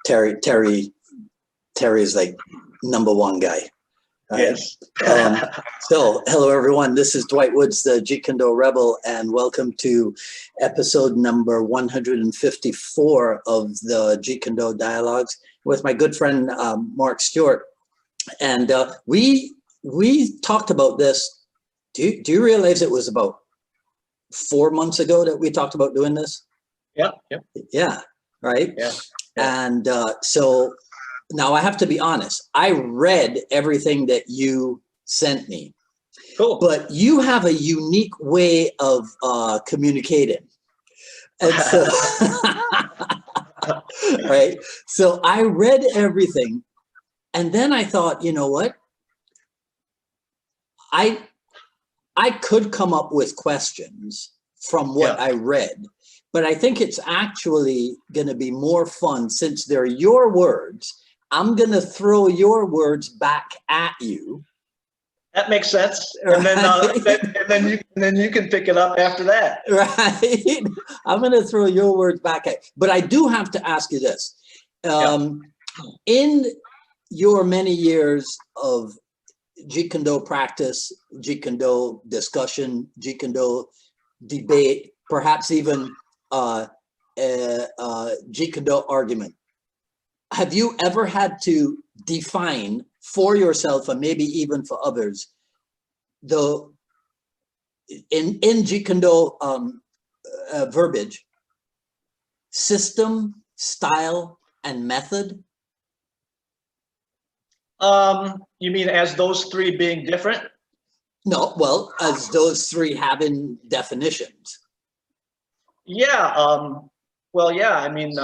Terry is like #1 guy. Right? Yes. So, hello everyone. This is Dwight Woods, the Jeet Kune Do Rebel, and welcome to episode number 154 of the Jeet Kune Do Dialogues with my good friend Mark Stewart. And we talked about this. Do you realize it was about 4 months ago that we talked about doing this? Yep. Yep. Yeah. Right. Yeah. And so now I have to be honest. I read everything that you sent me. Cool. But you have a unique way of communicating. And so, right. So I read everything. And then I thought, you know what? I could come up with questions from what I read, but I think it's actually going to be more fun since they're your words. I'm going to throw your words back at you. That makes sense. And then you can pick it up after that. Right. I'm going to throw your words back at you. But I do have to ask you this. In your many years of Jeet Kune Do practice, Jeet Kune Do discussion, Jeet Kune Do debate, perhaps even Jeet Kune Do argument, have you ever had to define for yourself and maybe even for others in Jeet Kune Do verbiage, system, style, and method? You mean as those three being different? No, well, as those three having definitions. Yeah. Well, yeah. I mean,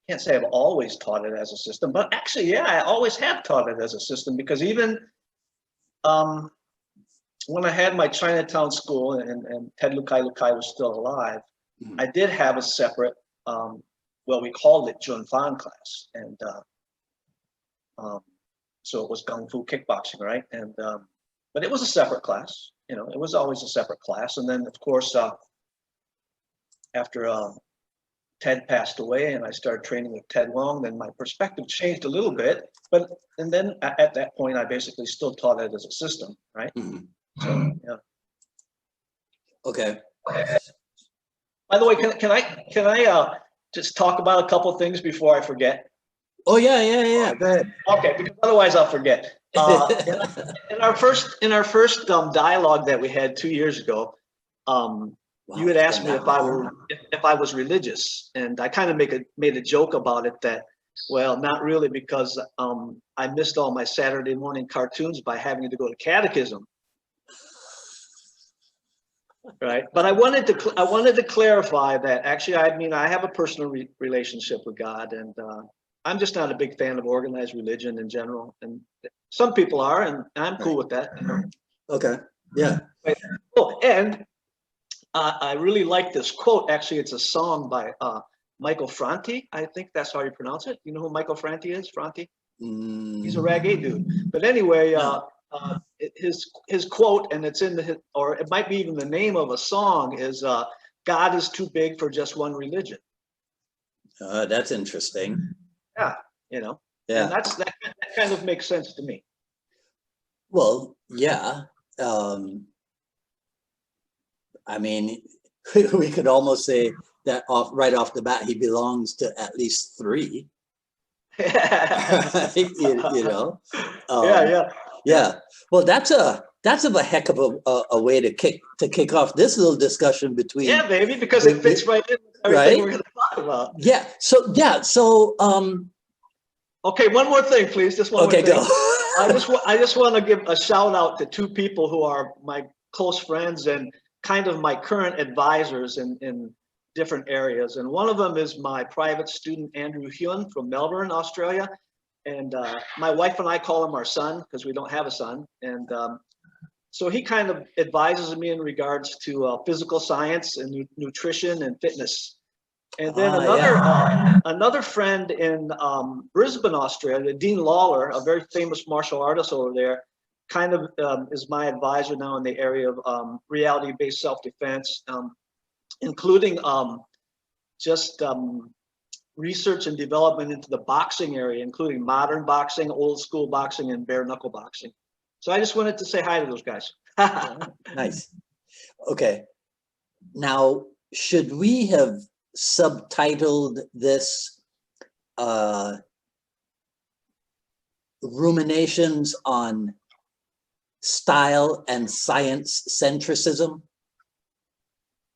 can't say I've always taught it as a system, but actually, yeah, I always have taught it as a system because even when I had my Chinatown school and Ted Lukai was still alive, I did have a separate, well, we called it Jun Fan class, and so it was Kung Fu kickboxing, right? And but it was a separate class, you know, it was always a separate class. And then, of course, after Ted passed away and I started training with Ted Long, then my perspective changed a little bit. And then at that point, I basically still taught it as a system, right? So, yeah. Okay. By the way, can I just talk about a couple things before I forget? Oh yeah. Go ahead. Okay, because otherwise I'll forget. In our first dialogue that we had 2 years ago, you had asked me if I was religious, and I kind of made a joke about it that, well, not really, because I missed all my Saturday morning cartoons by having to go to catechism. Right, but I wanted to clarify that actually, I mean, I have a personal relationship with God, and I'm just not a big fan of organized religion in general, and some people are, and I'm cool with that. You know? Okay. Yeah. Oh, and I really like this quote. Actually, it's a song by Michael Franti. I think that's how you pronounce it. You know who Michael Franti is? Franti? He's a reggae dude. But anyway, his quote, and it's or it might be even the name of a song, is "God is too big for just one religion." That's interesting. Yeah, you know. Yeah. And that kind of makes sense to me. Well, yeah. I mean, we could almost say that right off the bat, he belongs to at least three. you know. Yeah. Well, that's a heck of a way to kick off this little discussion between. Yeah, baby, because it fits right in everything we're going to talk about. Yeah. So. Okay, one more thing, please. Just one more thing. Go. I just want to give a shout out to two people who are my close friends and kind of my current advisors in different areas. And one of them is my private student, Andrew Hyun from Melbourne, Australia. And my wife and I call him our son because we don't have a son. And so he kind of advises me in regards to physical science and nutrition and fitness. And then another friend in Brisbane, Australia, Dean Lawler, a very famous martial artist over there, kind of is my advisor now in the area of reality-based self-defense, including just research and development into the boxing area, including modern boxing, old school boxing, and bare knuckle boxing. So I just wanted to say hi to those guys. Nice. Okay. Now, should we have subtitled this ruminations on style and science centricism?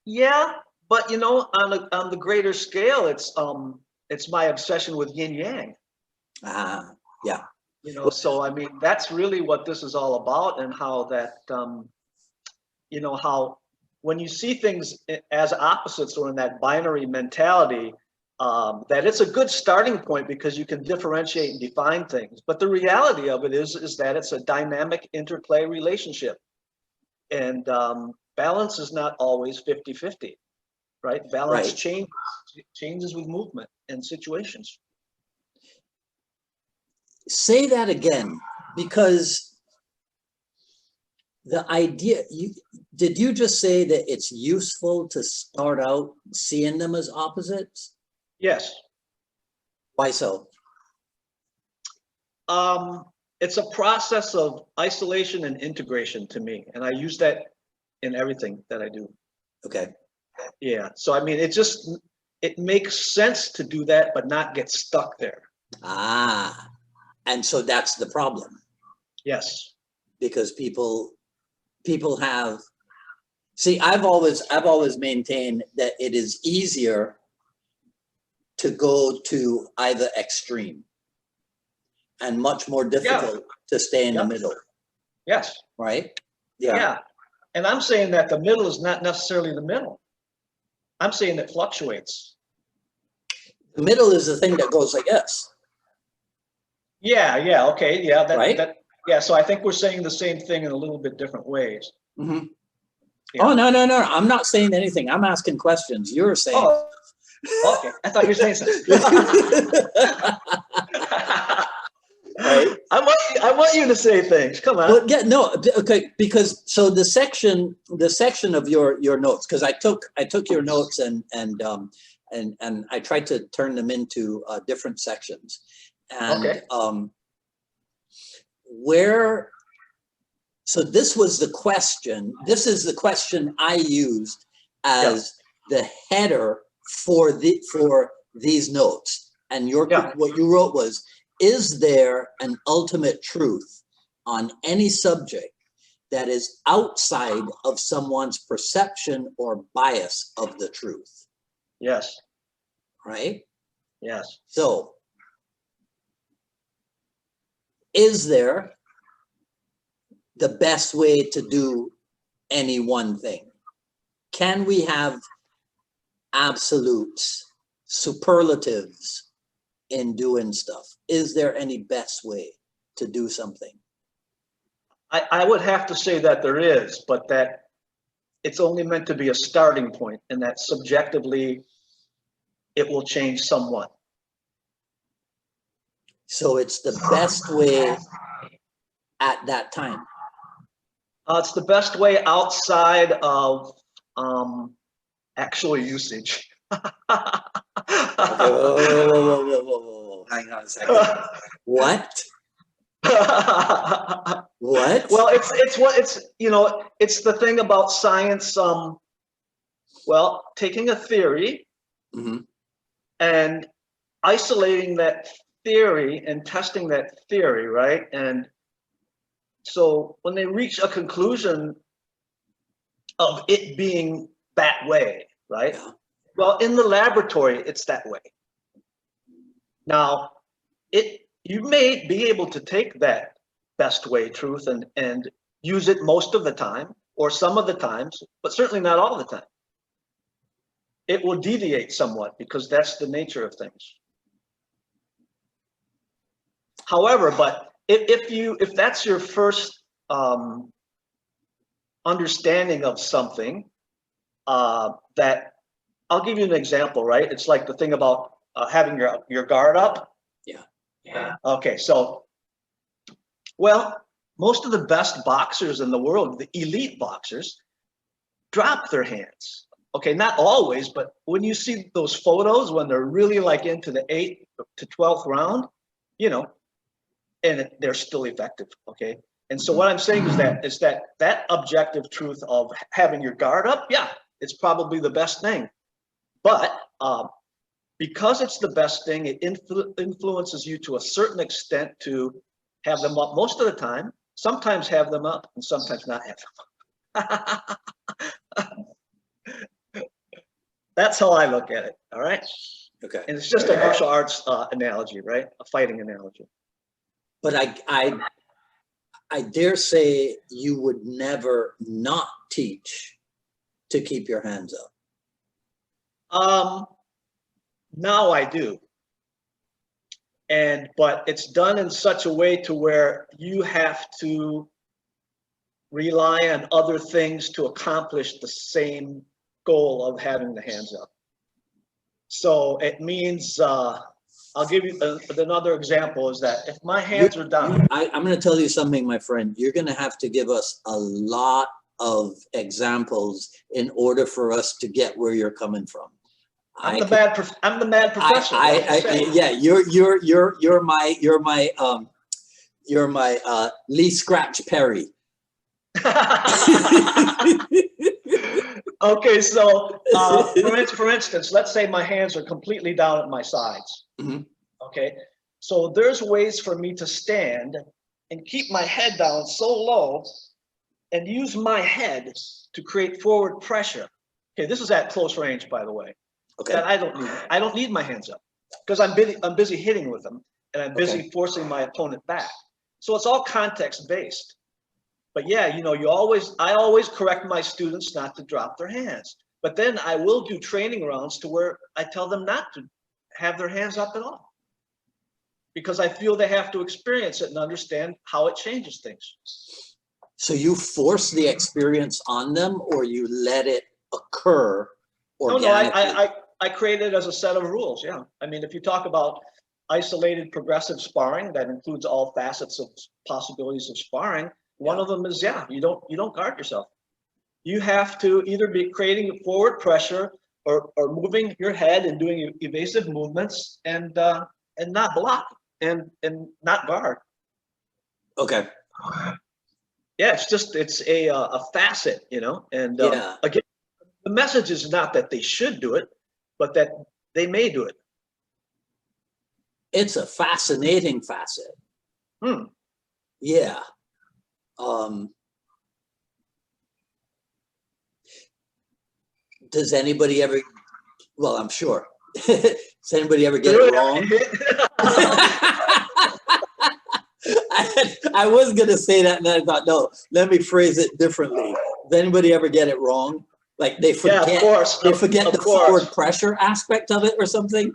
Yeah, but you know, on the greater scale, it's my obsession with yin yang. Yeah. You know, so I mean, that's really what this is all about, and how that, you know, how when you see things as opposites or in that binary mentality, that it's a good starting point because you can differentiate and define things. But the reality of it is that it's a dynamic interplay relationship, and balance is not always 50-50, right? Balance changes with movement and situations. Say that again, because the idea, did you just say that it's useful to start out seeing them as opposites? Yes. Why so? It's a process of isolation and integration to me, and I use that in everything that I do. Okay. Yeah. So I mean, it makes sense to do that, but not get stuck there. And so that's the problem. Yes. Because people have, see, I've always maintained that it is easier to go to either extreme and much more difficult to stay in the middle. Yes. Right? Yeah. And I'm saying that the middle is not necessarily the middle. I'm saying it fluctuates. The middle is the thing that goes like this. Yeah, okay, yeah, Right? Yeah, so I think we're saying the same thing in a little bit different ways. Mm-hmm. Yeah. Oh, no. I'm not saying anything. I'm asking questions. You're saying. Oh, okay. I thought you were saying something. Right? I want you to say things. Come on. Well, yeah, no, okay, because so the section of your notes, because I took your notes and I tried to turn them into different sections, and okay. Where, so this was the question. This is the question I used as the header for these notes, and what you wrote was, is there an ultimate truth on any subject that is outside of someone's perception or bias of the truth? Yes. Right? Yes. So, is there the best way to do any one thing? Can we have absolutes, superlatives in doing stuff? Is there any best way to do something? I would have to say that there is, but that it's only meant to be a starting point, and that subjectively it will change somewhat. So it's the best way at that time. It's the best way outside of actual usage. Okay, whoa. Hang on a second. What? What? Well, it's the thing about science. Well, taking a theory and isolating that theory and testing that theory, right? And so when they reach a conclusion of it being that way, right? Yeah. Well, in the laboratory, it's that way. Now, you may be able to take that best way truth and use it most of the time, or some of the times, but certainly not all the time. It will deviate somewhat because that's the nature of things. However, but if that's your first understanding of something, that I'll give you an example, right? It's like the thing about having your guard up. Yeah. Okay, so, well, most of the best boxers in the world, the elite boxers, drop their hands Okay, not always, but when you see those photos when they're really like into the 8th to 12th round, you know, and they're still effective. Okay, and so what I'm saying is that objective truth of having your guard up, yeah, it's probably the best thing, but because it's the best thing, it influences you to a certain extent to have them up most of the time, sometimes have them up, and sometimes not have them up. That's how I look at it, all right? Okay. And it's just a martial arts analogy, right? A fighting analogy. But I dare say you would never not teach to keep your hands up. Now I do. But it's done in such a way to where you have to rely on other things to accomplish the same goal of having the hands up. So it means, I'll give you another example is that if my hands are down. I'm going to tell you something, my friend. You're going to have to give us a lot of examples in order for us to get where you're coming from. I'm the mad professor. Yeah, you're my Lee Scratch Perry. Okay, so for instance, let's say my hands are completely down at my sides. Mm-hmm. Okay, so there's ways for me to stand and keep my head down so low and use my head to create forward pressure. Okay, this is at close range, by the way. Okay. That I don't need my hands up because I'm busy hitting with them and I'm busy forcing my opponent back. So it's all context based. But yeah, you know, I always correct my students not to drop their hands. But then I will do training rounds to where I tell them not to have their hands up at all. Because I feel they have to experience it and understand how it changes things. So you force the experience on them or you let it occur organically? No, I created it as a set of rules, yeah. I mean, if you talk about isolated progressive sparring, that includes all facets of possibilities of sparring. One of them is, yeah, you don't guard yourself. You have to either be creating forward pressure or moving your head and doing evasive movements and not block and not guard. Okay. Yeah, it's a facet, you know, and again, the message is not that they should do it, but that they may do it. It's a fascinating facet. Yeah. Does anybody ever, well, I'm sure, does anybody ever get it wrong? I was going to say that and then I thought, no, let me phrase it differently. Does anybody ever get it wrong? Like they forget, the forward pressure aspect of it or something?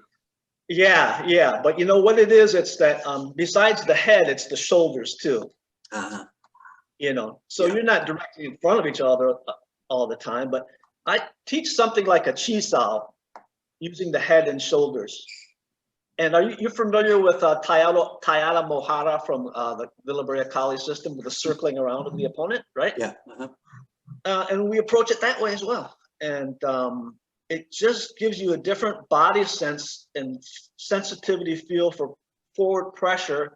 Yeah. But you know what it is? It's that besides the head, it's the shoulders too. You know, so you're not directly in front of each other all the time, but I teach something like a chi sao using the head and shoulders. And are you familiar with Tayala Mohara from the Villabrea Kali system with the circling around of the opponent, right? Yeah. And we approach it that way as well. And it just gives you a different body sense and sensitivity feel for forward pressure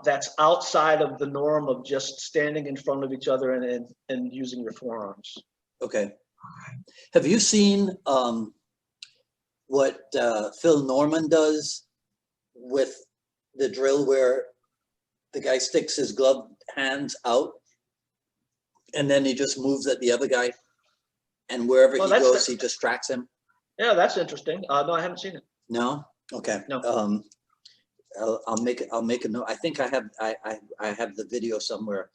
that's outside of the norm of just standing in front of each other and using your forearms. Okay. Have you seen what Phil Norman does with the drill where the guy sticks his gloved hands out and then he just moves at the other guy and wherever he goes, he distracts him? Yeah, that's interesting. No, I haven't seen it. No? Okay. No. I'll make a note. I think I have the video somewhere.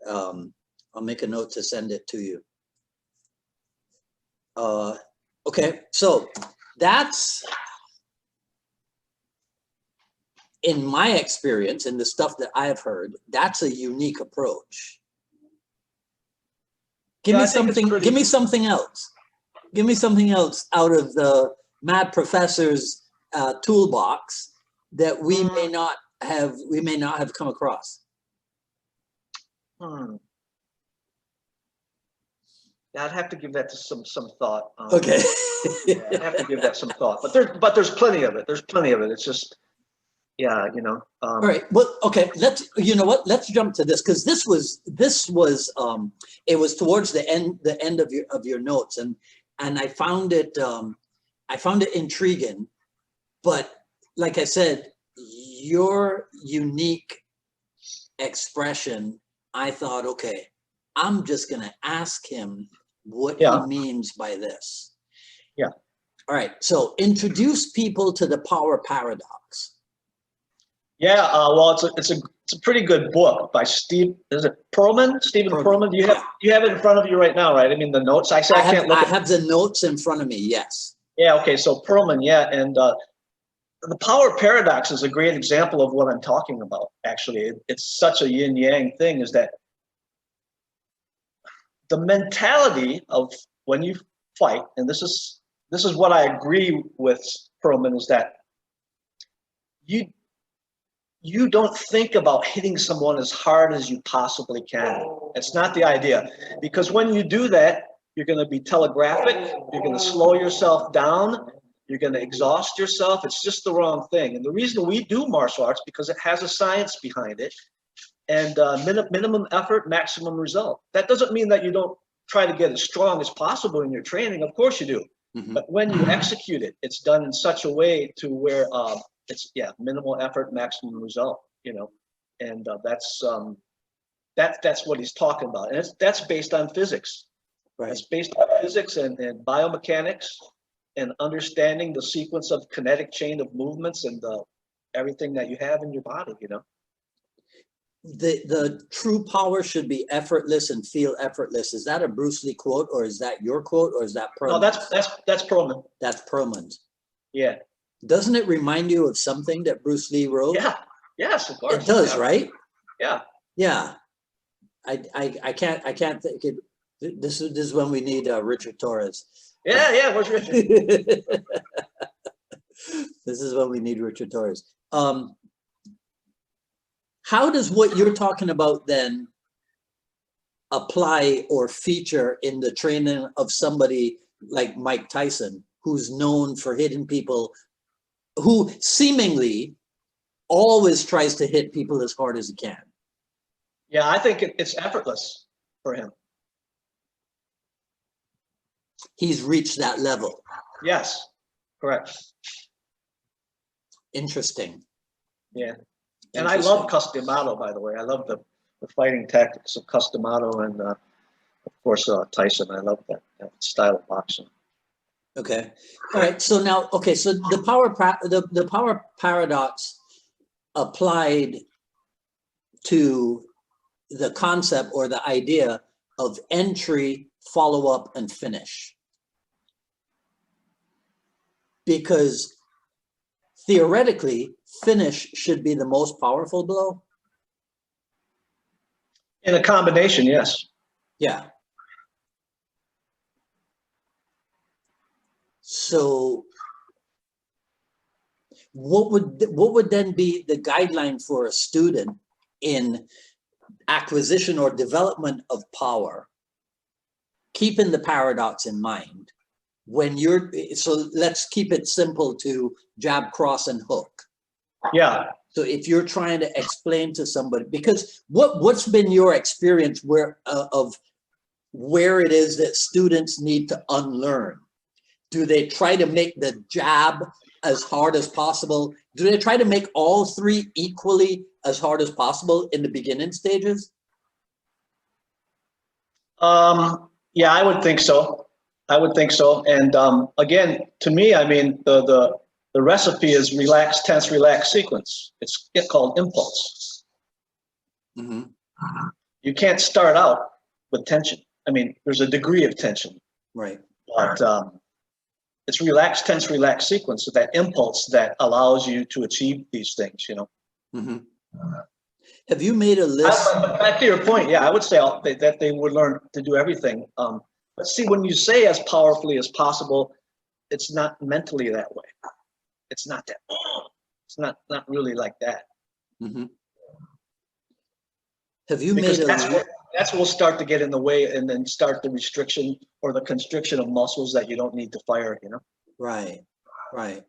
I'll make a note to send it to you. Okay, so that's, in my experience and the stuff that I have heard, that's a unique approach. Give me something else. Give me something else out of the Mad Professor's toolbox that we may not have come across. I'd have to give that to some thought. Okay. Yeah, I'd have to give that some thought. But there's plenty of it. There's plenty of it. It's just, yeah, you know. All right. Well, okay. You know what? Let's jump to this, because this was it was towards the end of your notes, and I found it intriguing. But like I said, your unique expression, I thought, okay, I'm just gonna ask him what he means by this. Yeah. All right. So introduce people to the power paradox. Yeah, well, it's a pretty good book by Stephen Perlman? Stephen Perlman. You have it in front of you right now, right? I mean, the notes. I can't look. I have the notes in front of me. Yes. Yeah. Okay. So Perlman. Yeah, and the power paradox is a great example of what I'm talking about. Actually, it's such a yin yang thing. Is that the mentality of when you fight, and this is what I agree with Perlman, is that you don't think about hitting someone as hard as you possibly can. It's not the idea, because when you do that, you're going to be telegraphic, you're going to slow yourself down, you're going to exhaust yourself. It's just the wrong thing. And the reason we do martial arts, because it has a science behind it, and minimum effort, maximum result. That doesn't mean that you don't try to get as strong as possible in your training. Of course you do. Mm-hmm. But when you execute it, it's done in such a way to where it's minimal effort, maximum result, you know, and that's what he's talking about, and that's based on physics. Right. It's based on physics and biomechanics, and understanding the sequence of kinetic chain of movements and everything that you have in your body, you know. The true power should be effortless and feel effortless. Is that a Bruce Lee quote, or is that your quote, or is that Perlman? No, that's Perlman. That's Perlman's. Yeah. Doesn't it remind you of something that Bruce Lee wrote? Yeah. Yes, of course. It does, right? Yeah. Yeah. I can't think it. This is when we need Richard Torres. Yeah. Where's Richard? This is when we need Richard Torres. How does what you're talking about then apply or feature in the training of somebody like Mike Tyson, who's known for hitting people, who seemingly always tries to hit people as hard as he can? Yeah, I think it's effortless for him. He's reached that level. Yes, correct. Interesting. Yeah. And I love Customado, by the way. I love the fighting tactics of Customado, and of course Tyson. I love that style of boxing. Okay. All right. So now, okay. So the power paradox applied to the concept or the idea of entry, follow up, and finish. Because theoretically, finish should be the most powerful blow. In a combination, yes. Yeah. So what would then be the guideline for a student in acquisition or development of power, keeping the paradox in mind? So let's keep it simple to jab, cross, and hook. Yeah. So if you're trying to explain to somebody, because what's been your experience of where it is that students need to unlearn? Do they try to make the jab as hard as possible? Do they try to make all three equally as hard as possible in the beginning stages? Yeah, I would think so. And again, to me, I mean, the recipe is relax, tense, relax sequence. It's called impulse. Mm-hmm. You can't start out with tension. I mean, there's a degree of tension. Right. But it's relax, tense, relax sequence. So that impulse that allows you to achieve these things, you know. Mm-hmm. Have you made a list? Back to your point, yeah, I would say that they would learn to do everything. But see, when you say as powerfully as possible, it's not mentally that way. It's not that. It's not really like that. Mm-hmm. Have you made a That's what will start to get in the way, and then start the restriction or the constriction of muscles that you don't need to fire, you know? Right, right.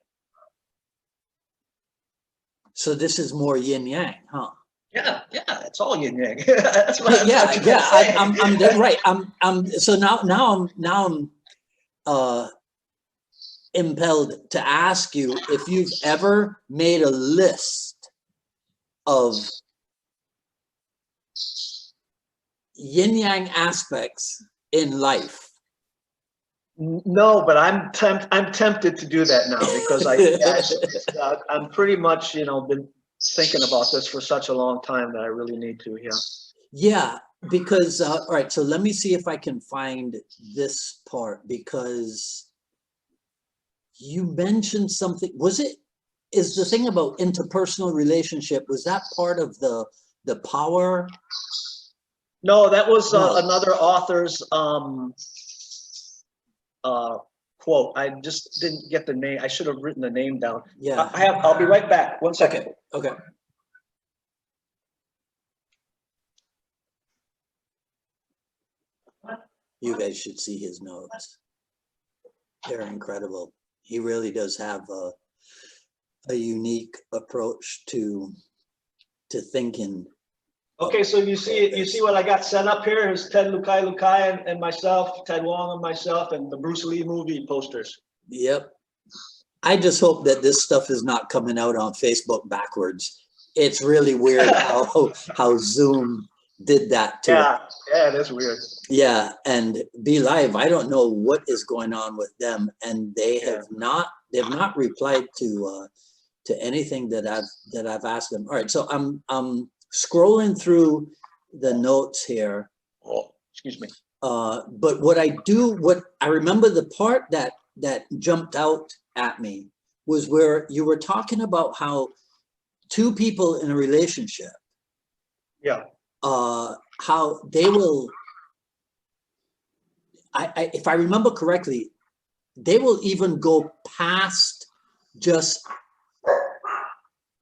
So this is more yin yang, huh? Yeah, it's all yin yang. That's what Yeah, I'm trying to say. I'm right. So now I'm impelled to ask you if you've ever made a list of yin yang aspects in life. No, but I'm tempted to do that now, because I'm pretty much, you know, been thinking about this for such a long time that I really need to. Yeah. Yeah, because all right, so let me see if I can find this part, because you mentioned something. Is the thing about interpersonal relationship, was that part of the power? No, that was No. another author's quote. I just didn't get the name. I should have written the name down. Yeah. I'll be right back. 1 second. Okay. You guys should see his notes. They're incredible. He really does have a unique approach to thinking. Okay, so you see what I got set up here? Here's Ted Lukai and myself, Ted Wong and myself, and the Bruce Lee movie posters. Yep. I just hope that this stuff is not coming out on Facebook backwards. It's really weird how Zoom did that to it. Yeah, that's weird. Yeah, and Be Live, I don't know what is going on with them, and they've not replied to anything that I've asked them. All right, so I'm scrolling through the notes here. Oh, excuse me. But what I remember, the part that jumped out at me was where you were talking about how two people in a relationship, how they will, if I remember correctly, they will even go past just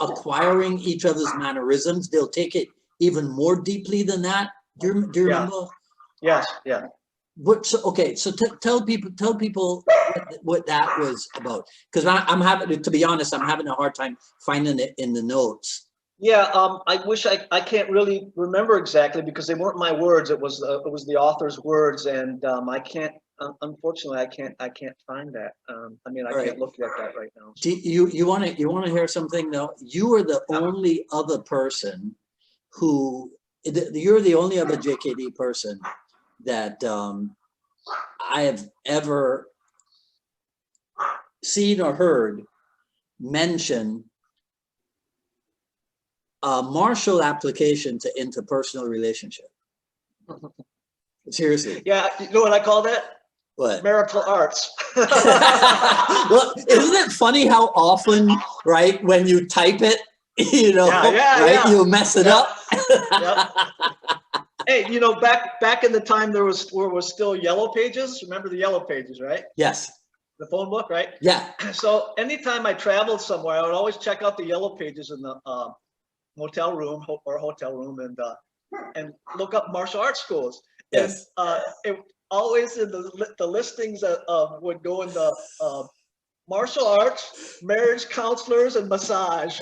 acquiring each other's mannerisms. They'll take it even more deeply than that. Do you remember? Yes, yeah. So tell people what that was about, because I'm having, to be honest, I'm having a hard time finding it in the notes. Yeah, I wish I can't really remember exactly, because they weren't my words. It was the author's words, and I can't. Unfortunately, I can't find that. I mean, I can't look at that right now. Do you want to hear something though? You are the only other person you're the only other JKD person that I have ever seen or heard mention a martial application to interpersonal relationship. Seriously. Yeah, you know what I call that? What? Marital arts. Well, isn't it funny how often, right, when you type it, you know, you mess it up? Hey, you know, back in the time there was still yellow pages. Remember the yellow pages, right? Yes. The phone book, right? Yeah. So anytime I traveled somewhere, I would always check out the yellow pages in the motel room or hotel room, and look up martial arts schools. Yes. And it always in the listings would go in the martial arts, marriage counselors, and massage.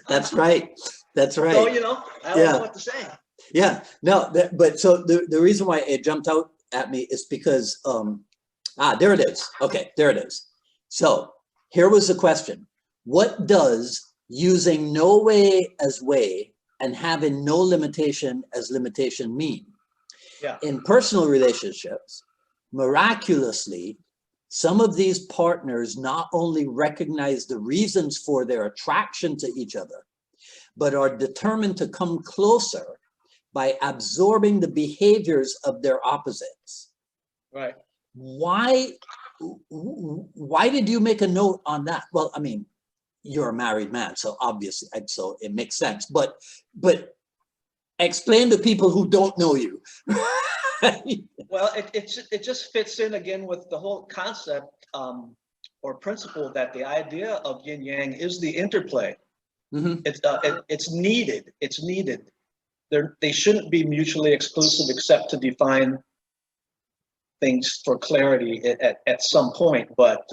That's right. That's right. So, you know, I don't know what to say. Yeah, no, but so the reason why it jumped out at me is because, there it is. Okay, there it is. So here was the question. What does using no way as way and having no limitation as limitation mean? Yeah. In personal relationships, miraculously, some of these partners not only recognize the reasons for their attraction to each other, but are determined to come closer by absorbing the behaviors of their opposites. Right. Why did you make a note on that? Well, I mean, you're a married man, so obviously, so it makes sense. But explain to people who don't know you. Well, it just fits in again with the whole concept or principle that the idea of yin yang is the interplay. Mm-hmm. It's needed. It's needed. They shouldn't be mutually exclusive except to define things for clarity at some point. But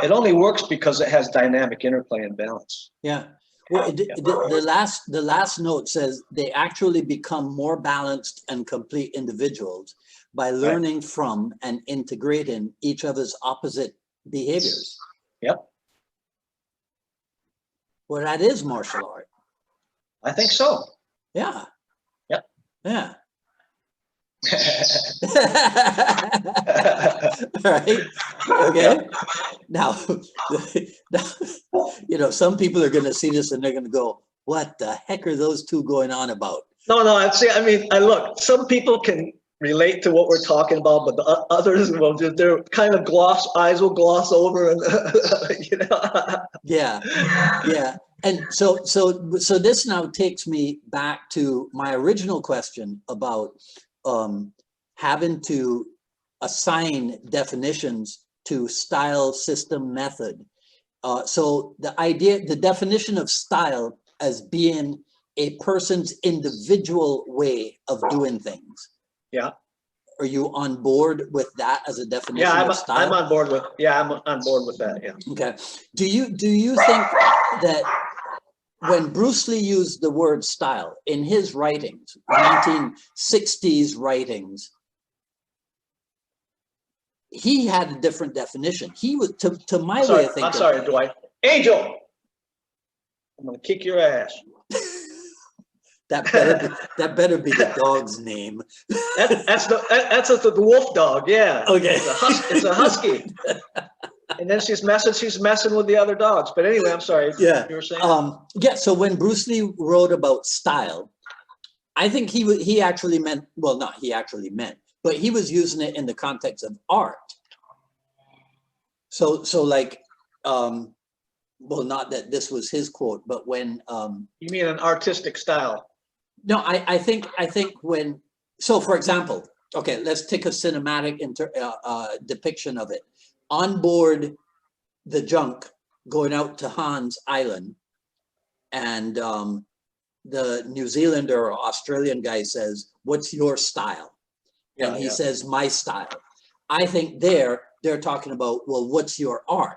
it only works because it has dynamic interplay and balance. Yeah. Well, the last note says they actually become more balanced and complete individuals by learning from and integrating each other's opposite behaviors. Yep. Well, that is martial art. I think so. Yeah. Yep. Yeah. Right. Okay. Now, you know, some people are going to see this and they're going to go, "What the heck are those two going on about?" No, see, I mean, look, some people can relate to what we're talking about, but the others will just, they're kind of eyes will gloss over, and you know. Yeah. Yeah. And so this now takes me back to my original question about having to assign definitions to style, system, method. So the definition of style as being a person's individual way of doing things. Yeah. Are you on board with that as a definition of style? I'm on board with. Yeah, I'm on board with that. Yeah. Okay. Do you think that when Bruce Lee used the word style in his writings, 1960s writings, he had a different definition. He was, to my way of thinking. I'm sorry, Dwight. Angel, I'm gonna kick your ass. That better be the dog's name. That's the wolf dog. Yeah. Okay. It's a husky. And then she's messing with the other dogs. But anyway, I'm sorry. Yeah. You were saying? Yeah. So when Bruce Lee wrote about style, I think he actually meant, well, not he actually meant, but he was using it in the context of art. So like, well, not that this was his quote, but when you mean an artistic style? No, I think when, so for example, okay, let's take a cinematic depiction of it. On board the junk going out to Hans Island, and the New Zealander or Australian guy says, "What's your style?" Yeah, and he says, "My style." I think they're talking about, well, what's your art?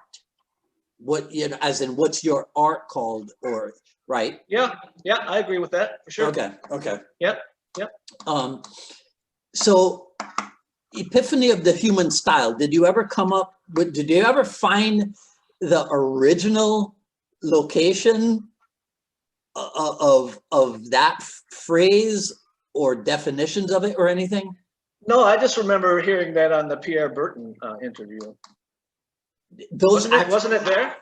What, you know, as in what's your art called, or right? Yeah, I agree with that for sure. Okay. Yep. So epiphany of the human style. Did you ever find the original location of that phrase or definitions of it or anything? No, I just remember hearing that on the Pierre Burton interview. Wasn't it there?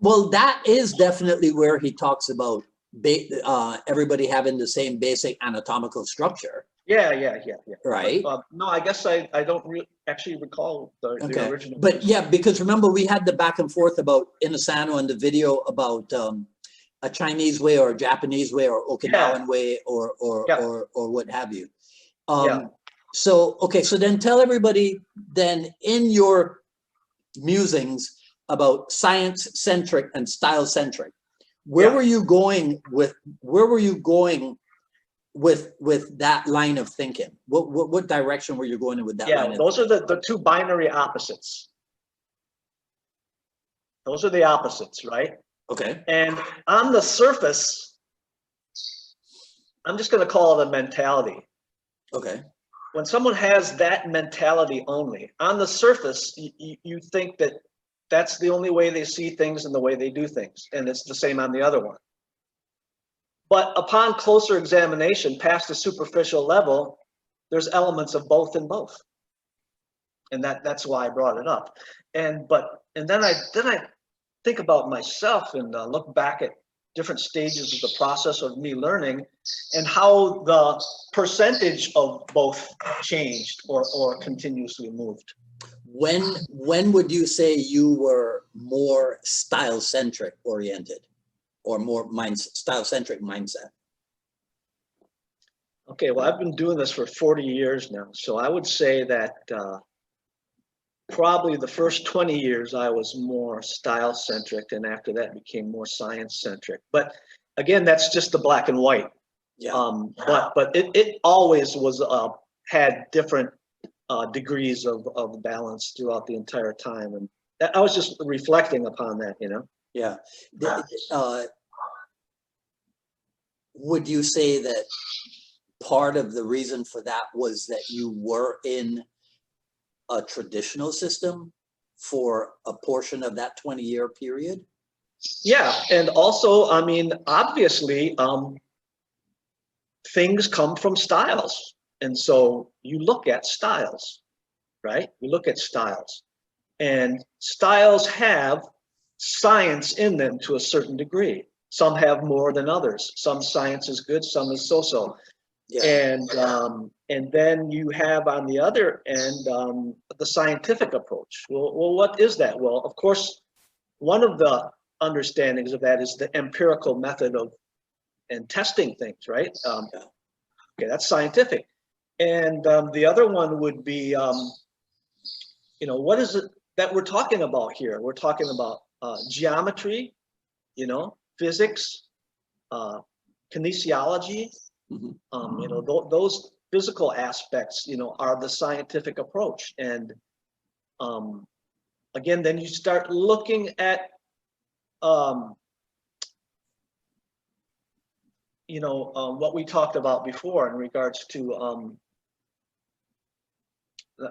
Well, that is definitely where he talks about everybody having the same basic anatomical structure. Yeah. Right. No, I guess I don't actually recall the original. But yeah, because remember we had the back and forth about Inosano and the video about a Chinese way or a Japanese way or Okinawan way or what have you. So okay, so then tell everybody then in your musings about science-centric and style-centric. Where were you going with that line of thinking? What direction were you going in with that line? Those are the two binary opposites. Those are the opposites, right? Okay. And on the surface, I'm just going to call it a mentality. Okay. When someone has that mentality only, on the surface, you think that that's the only way they see things and the way they do things. And it's the same on the other one. But upon closer examination, past the superficial level, there's elements of both in both. And that's why I brought it up. And then I think about myself and look back at different stages of the process of me learning and how the percentage of both changed or continuously moved. When would you say you were more style-centric oriented or more style-centric mindset? Okay, well, I've been doing this for 40 years now. So I would say that probably the first 20 years I was more style-centric, and after that became more science-centric. But again, that's just the black and white. Yeah. But it always was had different degrees of balance throughout the entire time, and I was just reflecting upon that, you know. Yeah. Would you say that part of the reason for that was that you were in a traditional system for a portion of that 20-year period? Yeah, and also, I mean, obviously, things come from styles. And so you look at styles, right? You look at styles. And styles have science in them to a certain degree. Some have more than others. Some science is good, some is so-so. Yeah. And then you have on the other end the scientific approach. Well, what is that? Well, of course, one of the understandings of that is the empirical method of and testing things, right? Okay, that's scientific. And the other one would be, you know, what is it that we're talking about here? We're talking about geometry, you know, physics, kinesiology. Mm-hmm. You know, those physical aspects, you know, are the scientific approach. And again, then you start looking at, you know, what we talked about before in regards to,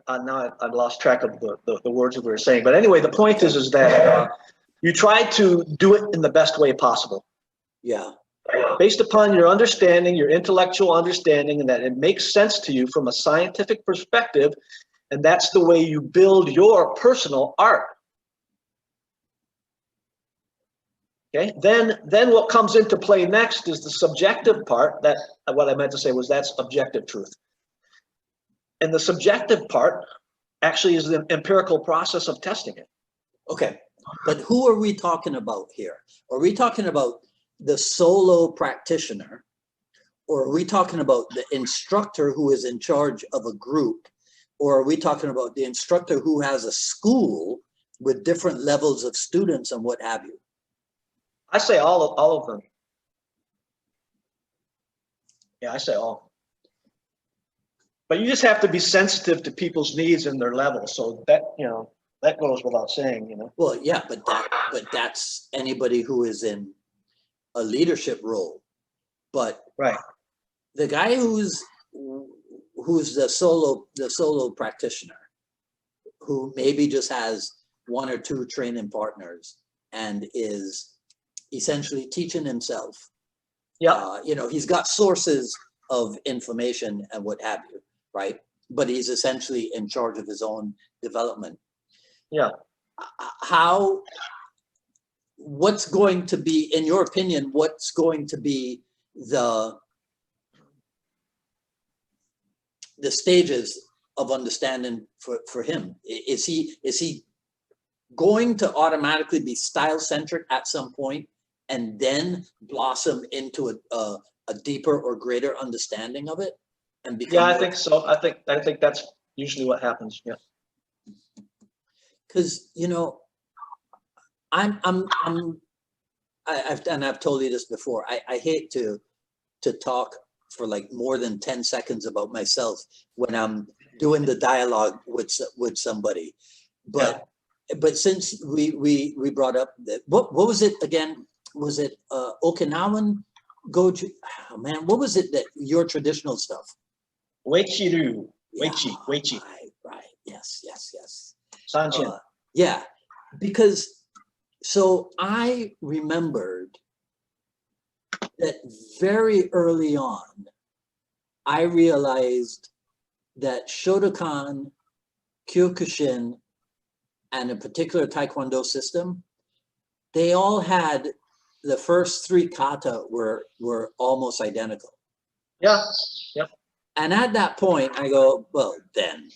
now I've lost track of the words that we were saying. But anyway, the point is that you try to do it in the best way possible. Yeah. Based upon your understanding, your intellectual understanding, and that it makes sense to you from a scientific perspective, and that's the way you build your personal art. Okay, then what comes into play next is the subjective part. That what I meant to say was that's objective truth. And the subjective part actually is the empirical process of testing it. Okay, but who are we talking about here? Are we talking about the solo practitioner, or are we talking about the instructor who is in charge of a group, or are we talking about the instructor who has a school with different levels of students and what have you? I say all of them. Yeah, I say all. But you just have to be sensitive to people's needs and their levels. So that, you know, that goes without saying, you know. Well, yeah, but that's anybody who is in a leadership role. But right, the guy who's the solo practitioner, who maybe just has one or two training partners and is essentially teaching himself. Yeah, you know, he's got sources of information and what have you, right? But he's essentially in charge of his own development. Yeah. What's going to be, in your opinion, what's going to be the stages of understanding for him? Is he going to automatically be style-centric at some point and then blossom into a deeper or greater understanding of it and become? Yeah, I think so. I think that's usually what happens. Yeah. Because, you know, I've told you this before. I hate to talk for like more than 10 seconds about myself when I'm doing the dialogue with somebody, but since we brought up that, what was it again? Was it Okinawan Goju? Oh man, what was it that your traditional stuff? Weichi, Yeah, Weichi. Right. Yes. Sanchin. Yeah, because so I remembered that very early on, I realized that Shotokan, Kyokushin, and a particular Taekwondo system, they all had the first three kata were almost identical. Yeah. Yep. And at that point, I go, well, then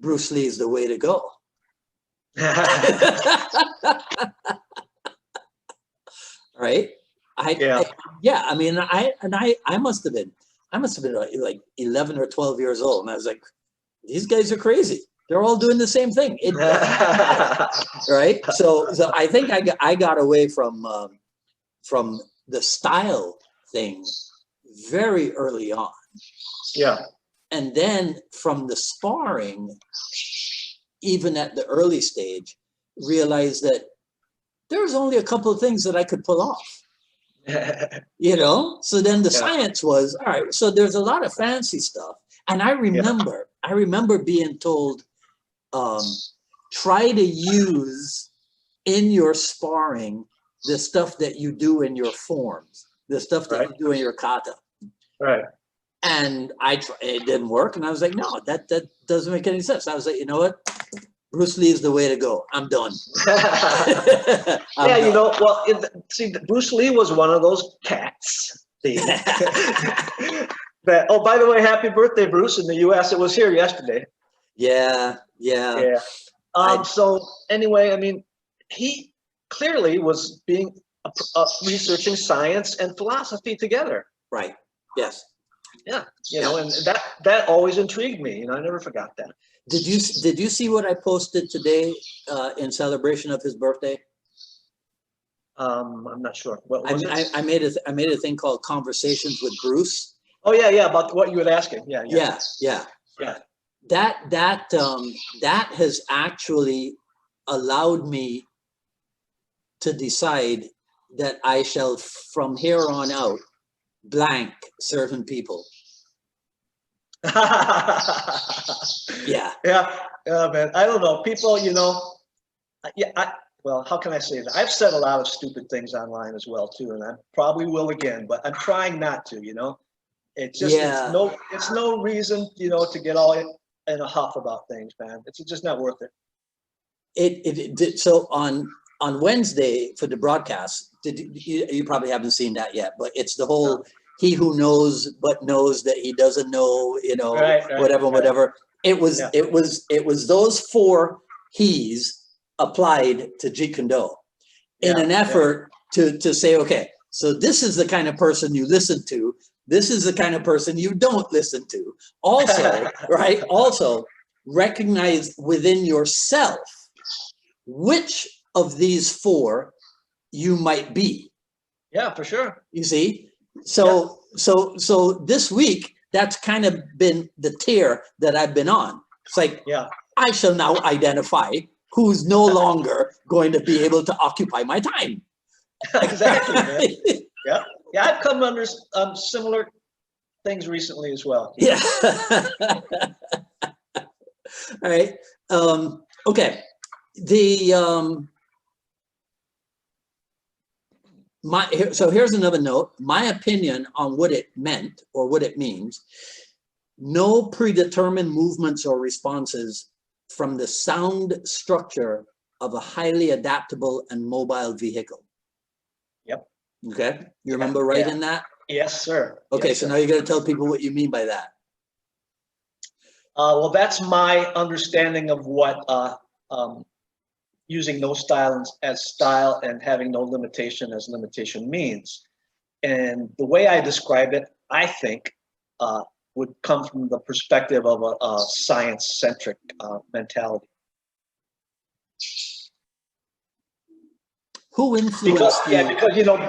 Bruce Lee is the way to go. Right? I mean, I must have been like 11 or 12 years old, and I was like, these guys are crazy. They're all doing the same thing. It right? So I think I got away from the style thing very early on. Yeah. And then from the sparring, even at the early stage, realized that there's only a couple of things that I could pull off. You know? So then the science was, all right, so there's a lot of fancy stuff. And I remember being told, try to use in your sparring the stuff that you do in your forms, the stuff that you do in your kata. Right. And it didn't work. And I was like, no, that doesn't make any sense. I was like, you know what? Bruce Lee is the way to go. I'm done. You know, well, see, Bruce Lee was one of those cats. That, oh, by the way, happy birthday, Bruce. In the U.S., it was here yesterday. Yeah. So anyway, I mean, he clearly was researching science and philosophy together. Right. Yes. Yeah. You know, and that always intrigued me. You know, I never forgot that. Did you see what I posted today in celebration of his birthday? I'm not sure. What was it? I made a thing called Conversations with Bruce. Oh yeah, about what you were asking. Yeah. That has actually allowed me to decide that I shall, from here on out, blank certain people. Yeah, man. I don't know. People, you know, well, how can I say that? I've said a lot of stupid things online as well too, and I probably will again. But I'm trying not to. You know, it's just it's no reason, you know, to get all in a huff about things, man. It's just not worth it. So on Wednesday for the broadcast, you probably haven't seen that yet, but it's the whole he who knows but knows that he doesn't know, you know, whatever. It was those four he's applied to Jeet Kune Do in an effort to say, okay, so this is the kind of person you listen to. This is the kind of person you don't listen to. Also, right? Also, recognize within yourself which of these four you might be. Yeah, for sure. You see? So this week, that's kind of been the tier that I've been on. It's like, I shall now identify who's no longer going to be able to occupy my time. Exactly, man. Yeah, I've come under similar things recently as well. Yeah. All right. Okay. So here's another note. My opinion on what it meant or what it means. No predetermined movements or responses from the sound structure of a highly adaptable and mobile vehicle. Yep. Okay. You remember writing that? Yes, sir. Okay. Yes, so sir. Now you got to tell people what you mean by that. Well, that's my understanding of what using no style as style and having no limitation as limitation means. And the way I describe it, I think, would come from the perspective of a science-centric mentality. Who influenced you?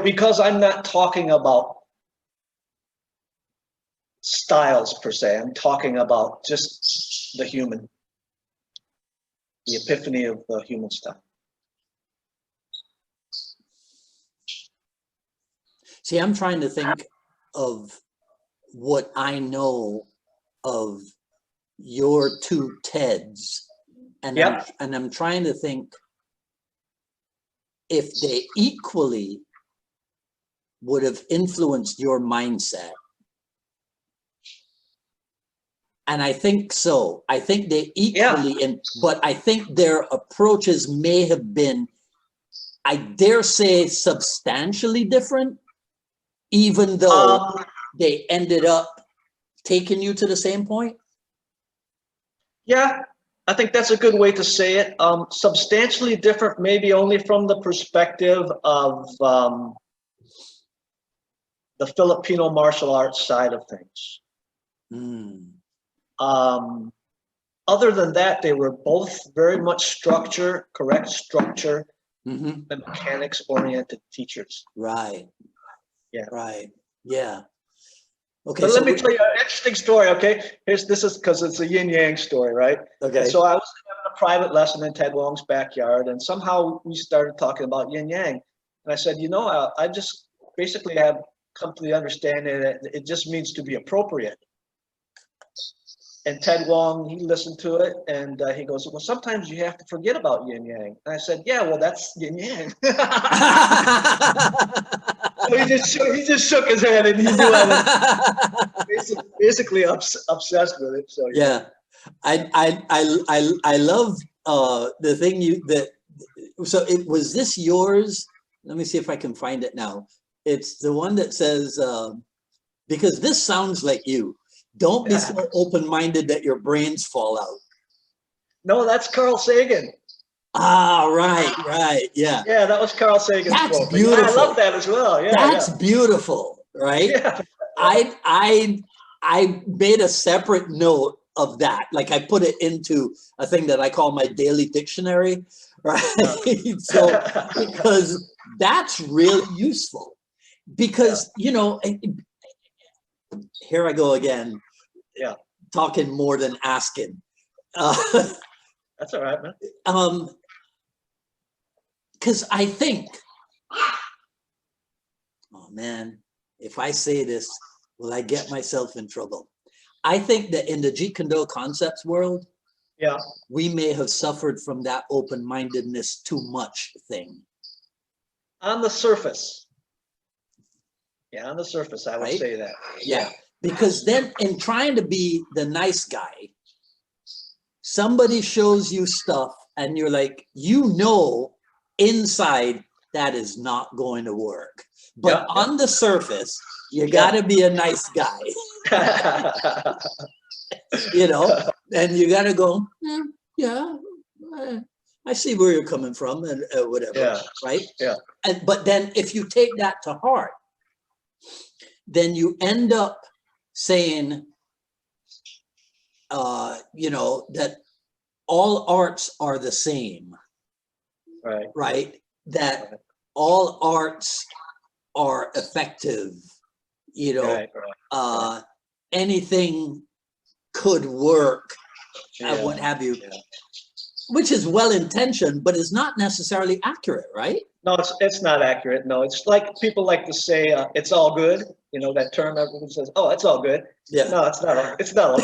Because I'm not talking about styles per se. I'm talking about just the human, the epiphany of the human stuff. See, I'm trying to think of what I know of your two Teds, and I'm trying to think if they equally would have influenced your mindset. And I think so. I think they equally, but I think their approaches may have been, I dare say, substantially different, even though they ended up taking you to the same point. Yeah, I think that's a good way to say it. Substantially different, maybe only from the perspective of the Filipino martial arts side of things. other than that, they were both very much structure, correct structure, Mm-hmm. and mechanics oriented teachers. Right. Yeah. Right. Yeah. Okay. But So let me tell you an interesting story, okay? This is because it's a yin yang story, right? okay. And so I was having a private lesson in Ted Wong's backyard, and somehow we started talking about yin yang. And I said, you know, I just basically have come to the understanding that it just means to be appropriate. And Ted Wong, he listened to it, and he goes, well, sometimes you have to forget about yin yang. And I said, yeah, well, that's yin yang. So he just shook his head, and he knew I was basically obsessed with it. So yeah, I love the thing so it was this yours. Let me see if I can find it now. It's the one that says because this sounds like you. Don't be so open-minded that your brains fall out. No, that's Carl Sagan. Ah, right, yeah. Yeah, that was Carl Sagan's That's quote. beautiful. I love that as well. Yeah, that's beautiful, right? Yeah. I made a separate note of that. Like I put it into a thing that I call my daily dictionary, right? So because that's really useful. Because you know, here I go again. Yeah. Talking more than asking. That's all right, man. Because I think, oh man, if I say this, will I get myself in trouble? I think that in the Jeet Kune Do concepts world, Yeah. we may have suffered from that open-mindedness too much thing. On the surface. Yeah, on the surface, I would Right? say that. Yeah. Because then in trying to be the nice guy, somebody shows you stuff and you're like, you know, inside that is not going to work. But on the surface, you got to be a nice guy, you know, and you got to go, I see where you're coming from and whatever, right? Yeah. But then if you take that to heart, then you end up saying, you know, that all arts are the same, right? That all arts are effective, you know, anything could work, what have you, which is well-intentioned, but is not necessarily accurate, right? No, it's not accurate. No, it's like people like to say, it's all good. You know, that term everyone says, oh, it's all good. Yeah. No, it's not. It's not all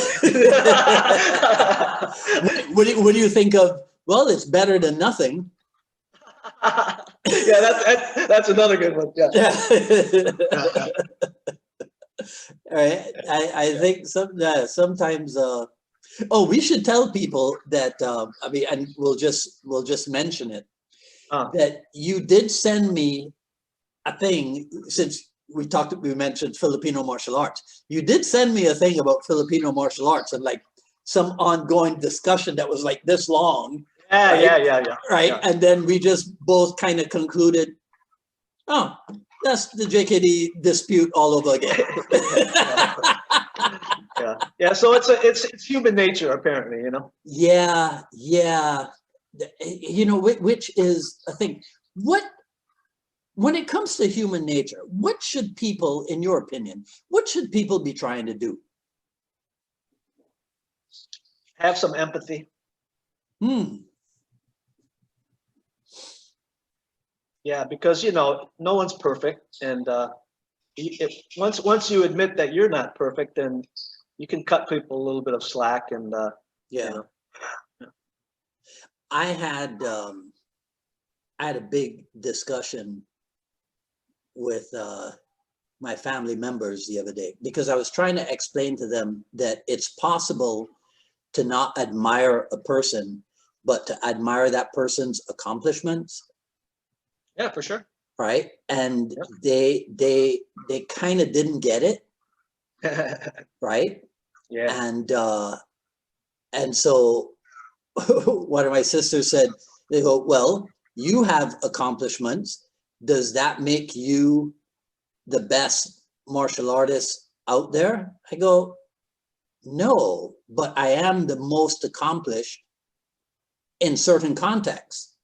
good. What do you think of, well, it's better than nothing. Yeah, that's another good one. Yeah. All right. I think sometimes, oh, we should tell people that, I mean, and we'll just mention it, that you did send me a thing, since we mentioned Filipino martial arts. You did send me a thing about Filipino martial arts and like some ongoing discussion that was like this long. Yeah, right? Right. Yeah. And then we just both kind of concluded, oh, that's the JKD dispute all over again. Yeah. So it's human nature, apparently, you know. Yeah. You know, which is a thing. When it comes to human nature, what should people, in your opinion, what should people be trying to do? Have some empathy. Yeah, because, you know, no one's perfect. And once you admit that you're not perfect, then you can cut people a little bit of slack. And yeah. You know. I had a big discussion with my family members the other day, because I was trying to explain to them that it's possible to not admire a person, but to admire that person's accomplishments. Yeah, for sure. Right. And they kind of didn't get it. Right. Yeah. And so one of my sisters said, they go, well, you have accomplishments. Does that make you the best martial artist out there? I go, No, but I am the most accomplished in certain contexts.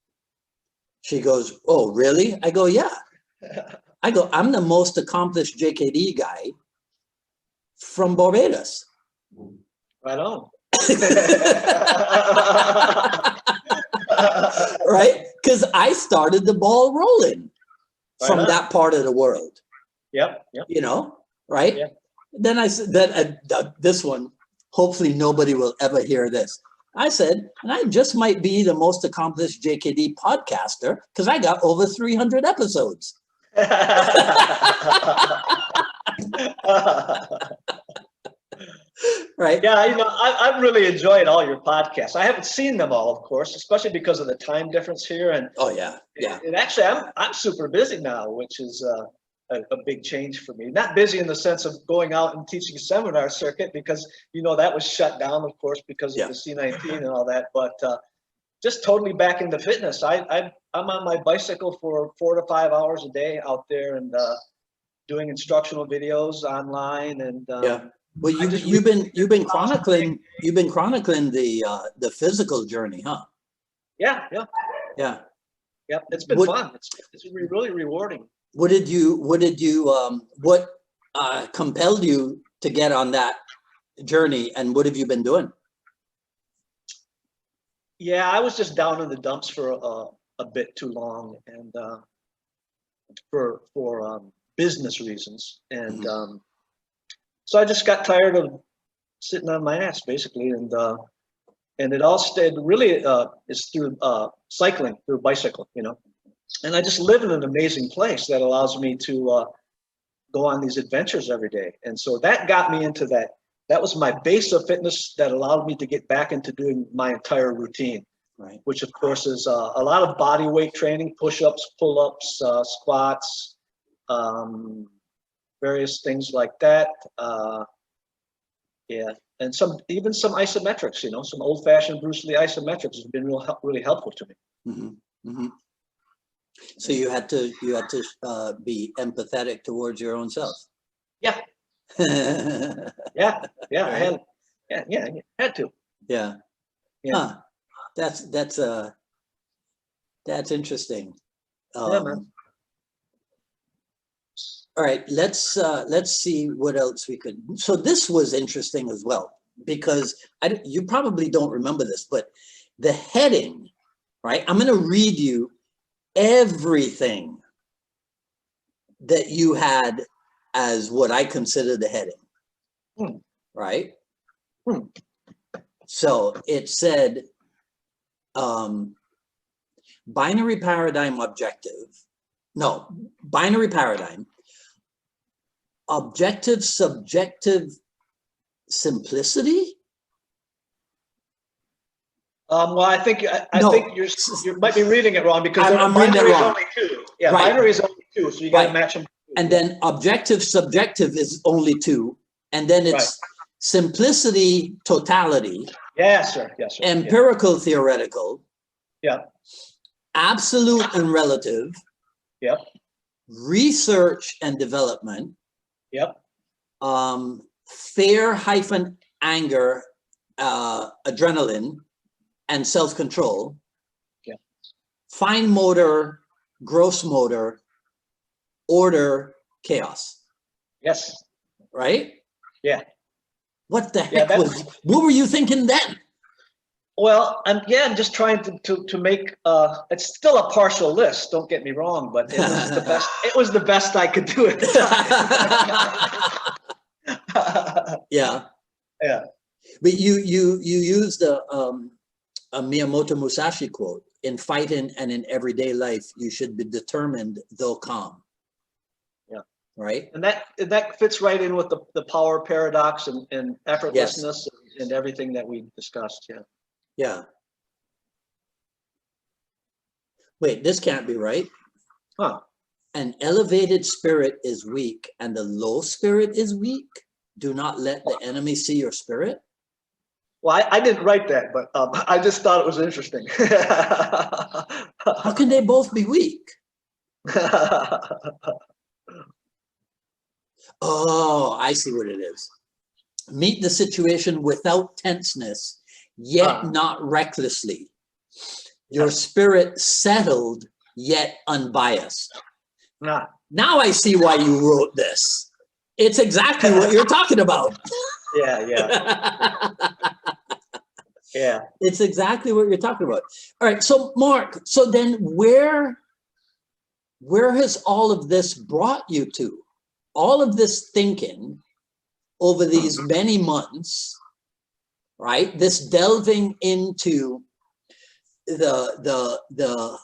She goes, oh, really? I go, yeah. I go, I'm the most accomplished JKD guy from Barbados. Right on. Right? Because I started the ball rolling from that part of the world. Yep. Yep. You know, right? Yeah. Then I said that this one, hopefully nobody will ever hear this. I said, and I just might be the most accomplished JKD podcaster because I got over 300 episodes. Right. Yeah, you know, I've really enjoyed all your podcasts. I haven't seen them all, of course, especially because of the time difference here. And oh yeah, yeah. And actually, I'm super busy now, which is a big change for me. Not busy in the sense of going out and teaching a seminar circuit, because you know that was shut down, of course, because of the C-19 and all that. But just totally back into fitness. I'm on my bicycle for 4 to 5 hours a day out there and doing instructional videos online and. Yeah. Well, you've been chronicling the physical journey, huh? Yeah. Yep. It's been fun. It's really rewarding. What compelled you to get on that journey, and what have you been doing? Yeah, I was just down in the dumps for a bit too long, and for business reasons, and so I just got tired of sitting on my ass, basically, and it all stayed really is through cycling, through bicycle, you know, and I just live in an amazing place that allows me to go on these adventures every day, and so that got me into that. That was my base of fitness that allowed me to get back into doing my entire routine, right? Which of course is a lot of body weight training, push-ups, pull-ups, squats, various things like that. Yeah, and even some isometrics, you know, some old-fashioned Bruce Lee isometrics have been really helpful to me. Mm-hmm. Mm-hmm. So you had to be empathetic towards your own self. Yeah. yeah. I had to. Yeah. Huh. That's interesting. Yeah, man. All right, let's see what else we could. So this was interesting as well, because you probably don't remember this, but the heading, right? I'm going to read you everything that you had as what I consider the heading, right? So it said, binary paradigm, objective, subjective simplicity. Well, I think you might be reading it wrong, because I'm reading it wrong. Only two. Yeah, right. Binary is only two, so you got to match them. And then objective, subjective is only two, and then it's simplicity, totality. Yes, sir. Empirical, theoretical. Yeah. Absolute and relative. Yep. Research and development. Yep. Fear-anger, adrenaline, and self-control. Yeah. Fine motor, gross motor, order, chaos. Yes. Right? Yeah. What the heck what were you thinking then? Well, I'm just trying to make it's still a partial list, don't get me wrong, but it was the best. It was the best I could do at the time. Yeah. But you used a Miyamoto Musashi quote: "In fighting and in everyday life, you should be determined though calm." Yeah. Right. And that fits right in with the power paradox and effortlessness and everything that we discussed. Yeah. Yeah. Wait, this can't be right. Huh. An elevated spirit is weak and the low spirit is weak. Do not let the enemy see your spirit. Well, I didn't write that, but I just thought it was interesting. How can they both be weak? Oh, I see what it is. meet the situation without tenseness, yet not recklessly. Your spirit settled, yet unbiased. Now I see why you wrote this. It's exactly what you're talking about. Yeah. Yeah. It's exactly what you're talking about. All right. So Mark, so then where has all of this brought you to? All of this thinking over these many months, right? This delving into the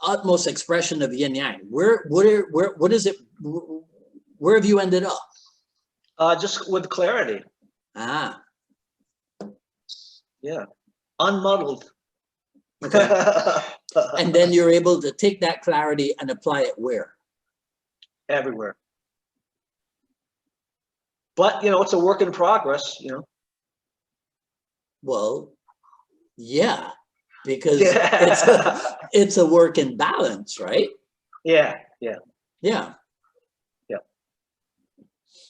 utmost expression of yin yang. What is it? Where have you ended up? Just with clarity. Yeah, unmuddled. Okay. And then you're able to take that clarity and apply it where? Everywhere. But, you know, it's a work in progress, you know. Well, yeah, because it's a work in balance, right? Yeah.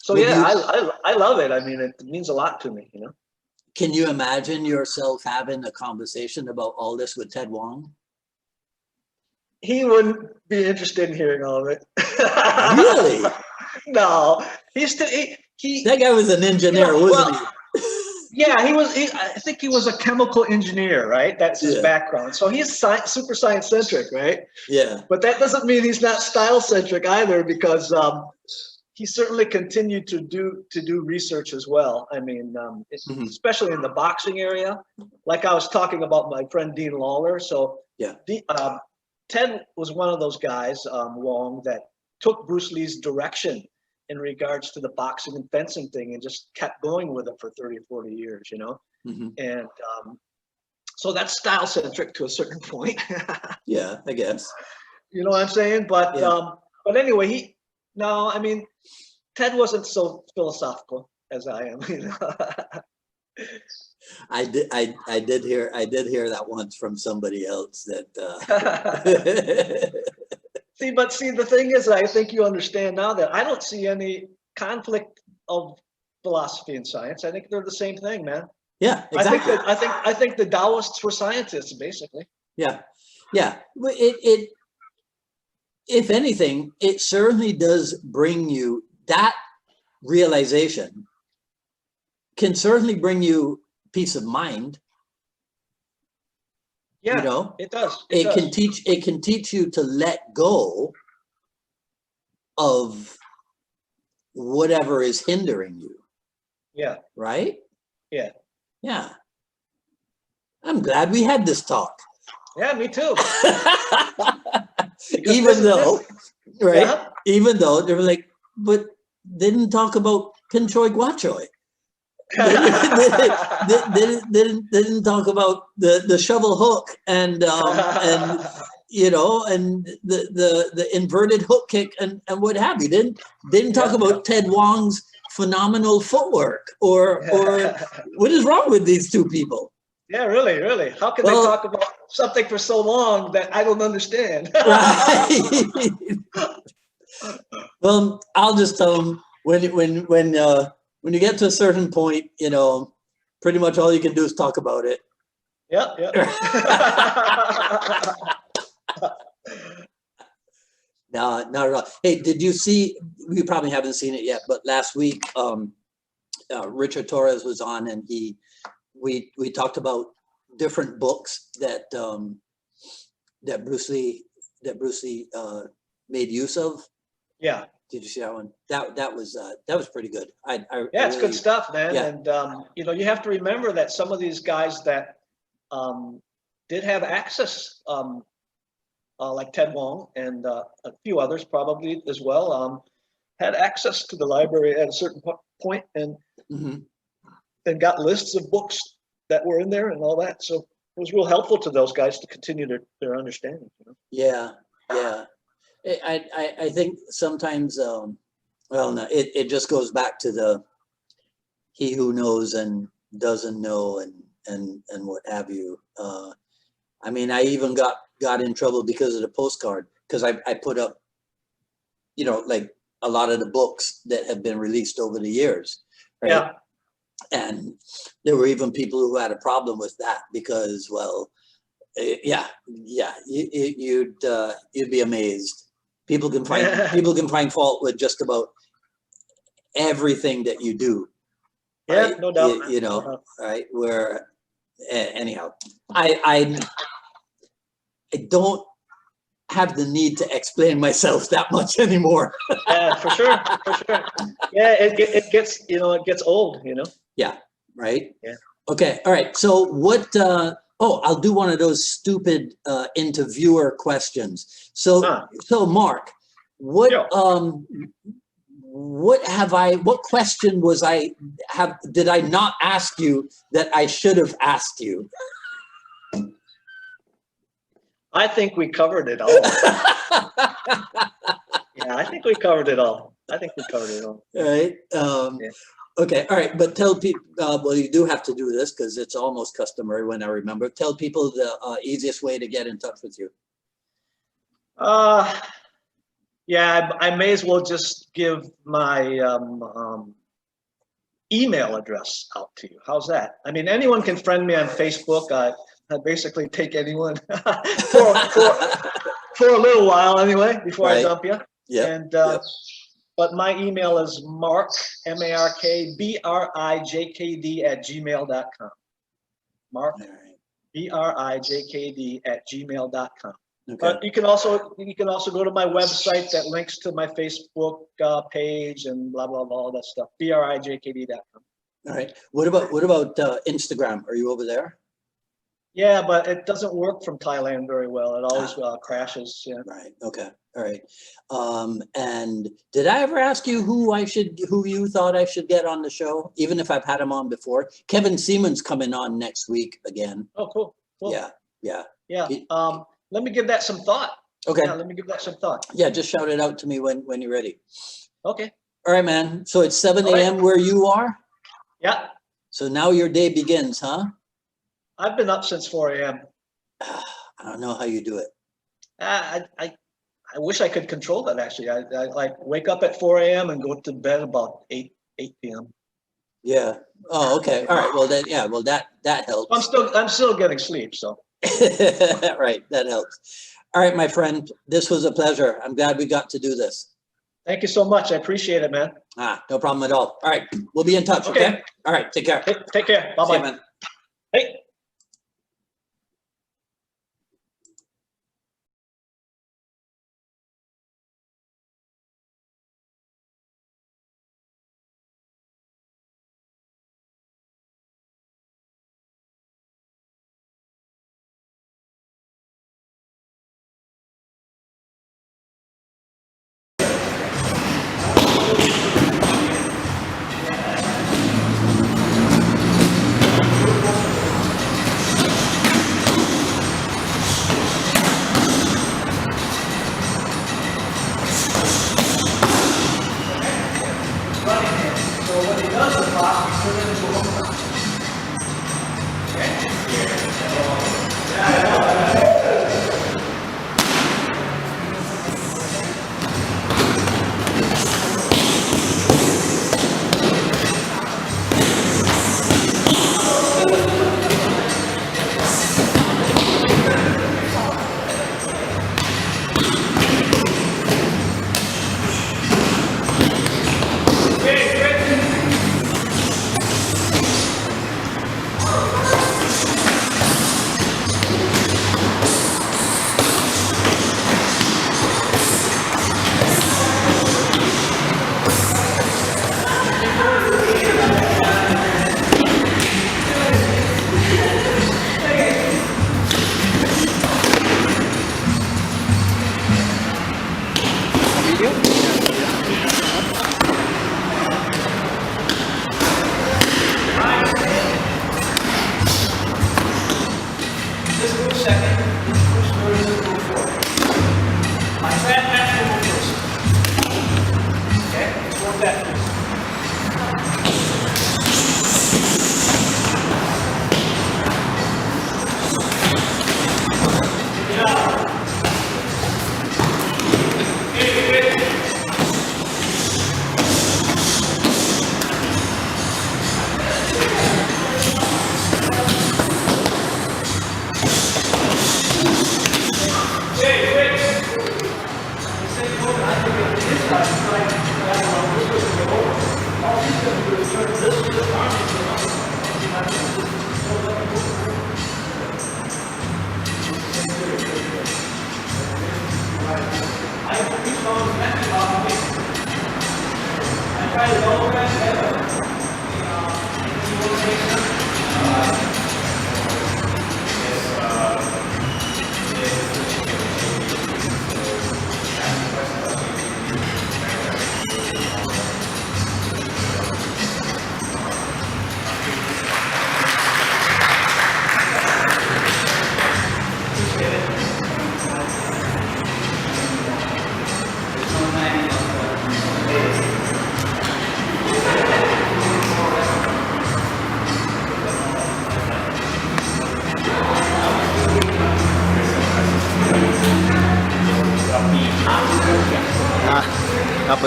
So I love it. I mean, it means a lot to me, you know. Can you imagine yourself having a conversation about all this with Ted Wong? He wouldn't be interested in hearing all of it. Really? No, he that guy was an engineer, wasn't he? Yeah, he was. I think he was a chemical engineer, right? That's his background. So he's super science-centric, right? Yeah. But that doesn't mean he's not style-centric either, because he certainly continued to do research as well. I mean, especially in the boxing area, like I was talking about my friend Dean Lawler. So yeah, Ted was one of those guys, Wong, that took Bruce Lee's direction in regards to the boxing and fencing thing and just kept going with it for 30 or 40 years, you know? And so that's style-centric to a certain point. Yeah, I guess. You know what I'm saying? But anyway, I mean, Ted wasn't so philosophical as I am, you know? I did hear that once from somebody else that See, the thing is, I think you understand now that I don't see any conflict of philosophy and science. I think they're the same thing, man. Yeah, exactly. I think the Taoists were scientists, basically. Yeah. It if anything, it certainly does bring you that realization. Can certainly bring you peace of mind. Yeah, you know, it does. It can teach you to let go of whatever is hindering you. Yeah. Right? Yeah. Yeah. I'm glad we had this talk. Yeah, me too. Even though they were like, but they didn't talk about Pinchoy Guachoy. Didn't talk about the shovel hook and you know, and the inverted hook kick and what have you. Didn't talk about Ted Wong's phenomenal footwork or what is wrong with these two people? Yeah, really. How can they talk about something for so long that I don't understand? Right. Well, I'll just tell them when you get to a certain point, you know, pretty much all you can do is talk about it. Yep. No, not at all. Hey, did you see? You probably haven't seen it yet, but last week, Richard Torres was on, and we talked about different books that that Bruce Lee made use of. Yeah. Did you see that one? That was pretty good. It's good stuff, man. Yeah. And you know, you have to remember that some of these guys that did have access, like Ted Wong and a few others probably as well, had access to the library at a certain point and got lists of books that were in there and all that. So it was real helpful to those guys to continue their understanding. You know? Yeah. I think sometimes, well, no, it just goes back to the he who knows and doesn't know and what have you. I mean, I even got in trouble because of the postcard, because I put up, you know, like a lot of the books that have been released over the years, right? Yeah. And there were even people who had a problem with that because, well, you'd be amazed. People can find fault with just about everything that you do. Yeah, Right? no doubt. You know, right? Where anyhow, I don't have the need to explain myself that much anymore. Yeah, for sure, for sure. Yeah, it gets, you know, it gets old, you know. Yeah. Right. Yeah. Okay. All right. So what? I'll do one of those stupid interviewer questions. So Mark, what what question did I not ask you that I should have asked you? I think we covered it all. Yeah, I think we covered it all. All right. Yeah. Okay. All right. But tell people, well, you do have to do this because it's almost customary when I remember. Tell people the easiest way to get in touch with you. Yeah, I may as well just give my email address out to you. How's that? I mean, anyone can friend me on Facebook. I basically take anyone for a little while anyway, before I dump you. Yeah. And but my email is Mark, MarkBrijkd @gmail.com. Mark, BRIJKD @gmail.com. Okay. You can also go to my website that links to my Facebook page and blah blah blah, all that stuff. BRIJKD.com. All right. What about Instagram? Are you over there? Yeah, but it doesn't work from Thailand very well. It always crashes. Yeah. Right. Okay. All right. And did I ever ask you who you thought I should get on the show, even if I've had him on before? Kevin Seaman's coming on next week again. Oh, cool. Yeah. Yeah. Yeah. Let me give that some thought. Okay. Yeah, let me give that some thought. Yeah, just shout it out to me when you're ready. Okay. All right, man. So it's 7 a.m. where you are? Yeah. So now your day begins, huh? I've been up since 4 a.m. I don't know how you do it. I wish I could control that, actually. I like wake up at 4 a.m. and go to bed about 8 p.m. Yeah. Oh, okay. All right. Well, then, yeah. Well, that helps. I'm still getting sleep, so. Right. That helps. All right, my friend. This was a pleasure. I'm glad we got to do this. Thank you so much. I appreciate it, man. No problem at all. All right. We'll be in touch. Okay. All right. Take care. Take care. Bye-bye. See you, man. Hey.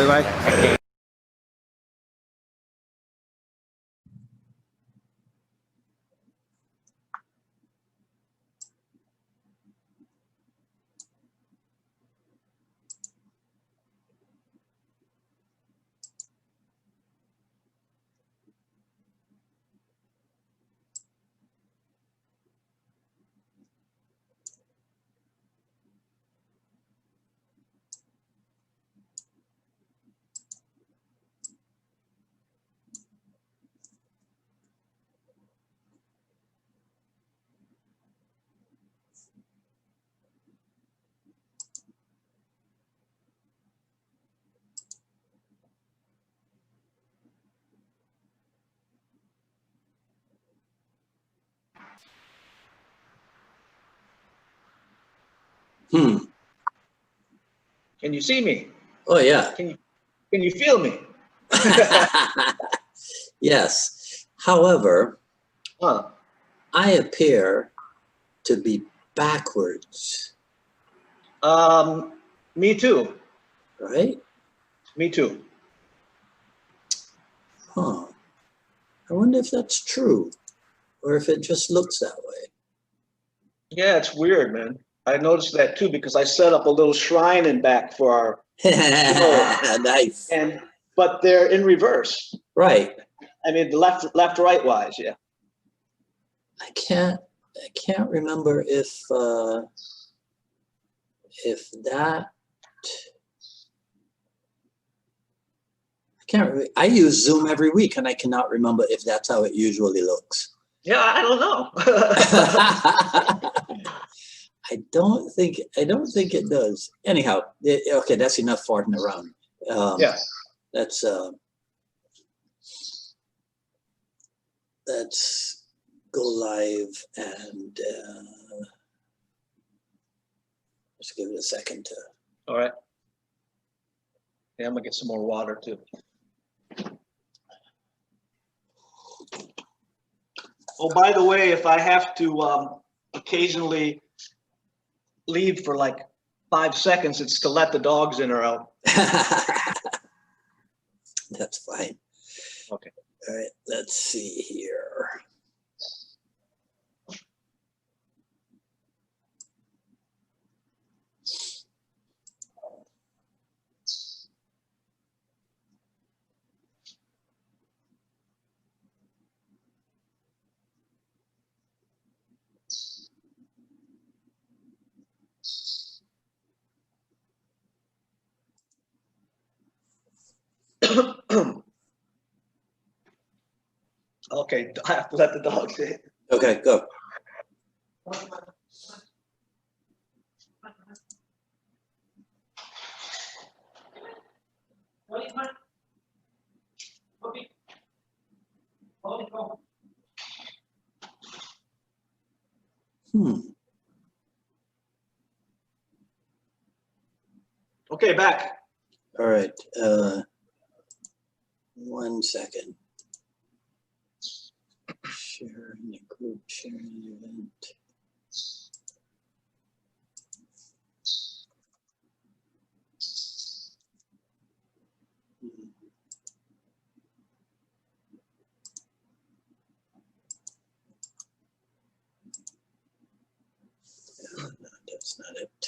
Bye bye. Hmm. Can you see me? Oh, yeah. Can you feel me? Yes. However, Huh. I appear to be backwards, Me too. right? Me too. Huh. I wonder if that's true or if it just looks that way. Yeah, it's weird, man. I noticed that too because I set up a little shrine in back for our show, Nice. but they're in reverse. Right. I mean, the left right wise, yeah. I can't remember if that I use Zoom every week and I cannot remember if that's how it usually looks. Yeah, I don't know. I don't think it does. Anyhow, okay, that's enough farting around. Yeah. Let's go live and let's give it a second to. All right. Yeah, I'm gonna get some more water too. Oh, by the way, if I have to occasionally leave for like 5 seconds, it's to let the dogs in or out. That's fine. Okay. All right, let's see here. Okay, I have to let the dogs in. Okay, go. Okay, back. All right. 1 second. Sharing the group, sharing the event. No, that's not it.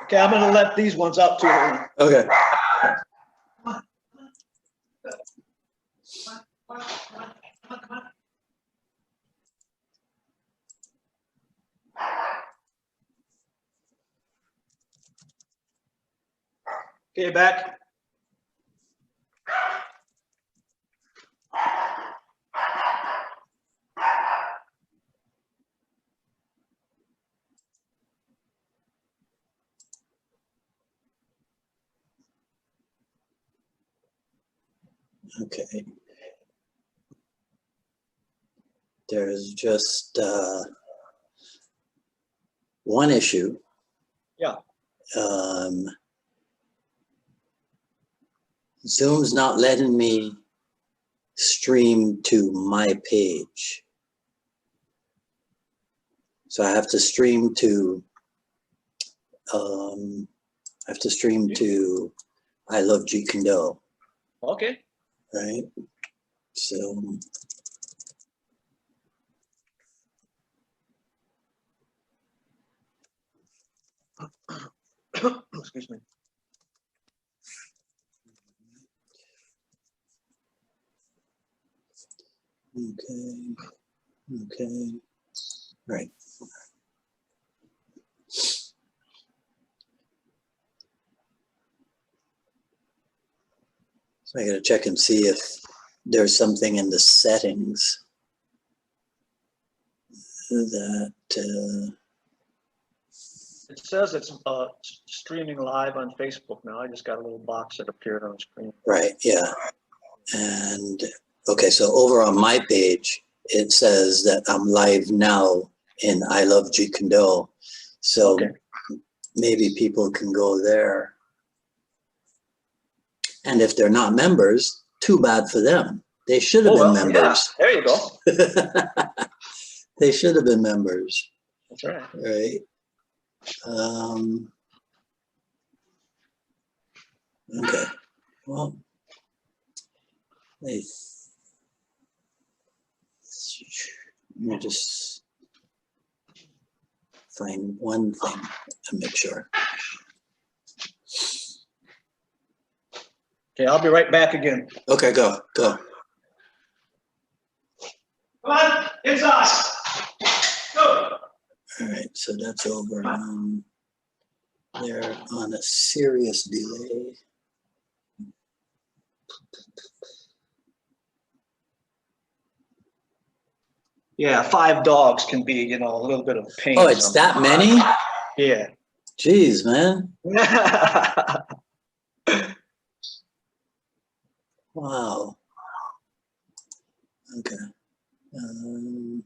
Okay, I'm gonna let these ones up too. Okay. Okay, back. Okay. There's just one issue. Yeah. Zoom's not letting me stream to my page. So I have to stream to I Love Jeet Kune Do. Okay. Right? So excuse me. okay. Okay. Right. So I gotta check and see if there's something in the settings that It says it's streaming live on Facebook now. I just got a little box that appeared on the screen. right, yeah. And okay, so over on my page, it says that I'm live now in I Love Jeet Kune Do. So Okay. maybe people can go there. And if they're not members, too bad for them. They should have been members. Yeah. There you go. They should have been members. That's right. Right. Okay. Well, let me just find one thing to make sure. Okay, I'll be right back again. Okay, go. Come on, it's us. Go. All right, so that's over. They're on a serious delay. Yeah, 5 dogs can be, a little bit of pain. Oh, it's that many? Yeah. Jeez, man. Wow. Okay. All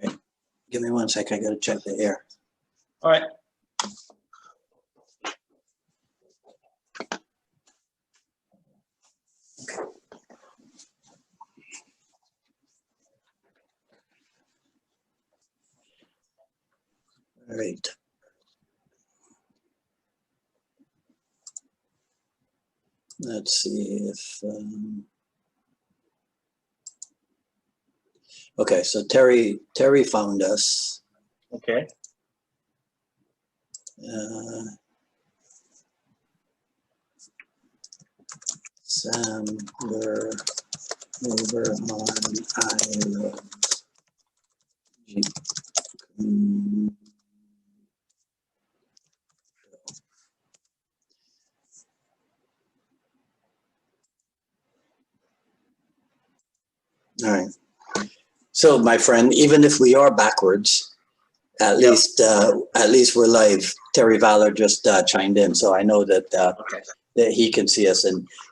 right. Give me 1 sec. I got to check the air. All right. All right. Let's see if, okay, so Terry found us. Okay. Sam, we're over on I Love Jeet Kune. All right. So, my friend, even if we are backwards, at least we're live. Terry Valor just chimed in, so I know that Okay. that he can see us. And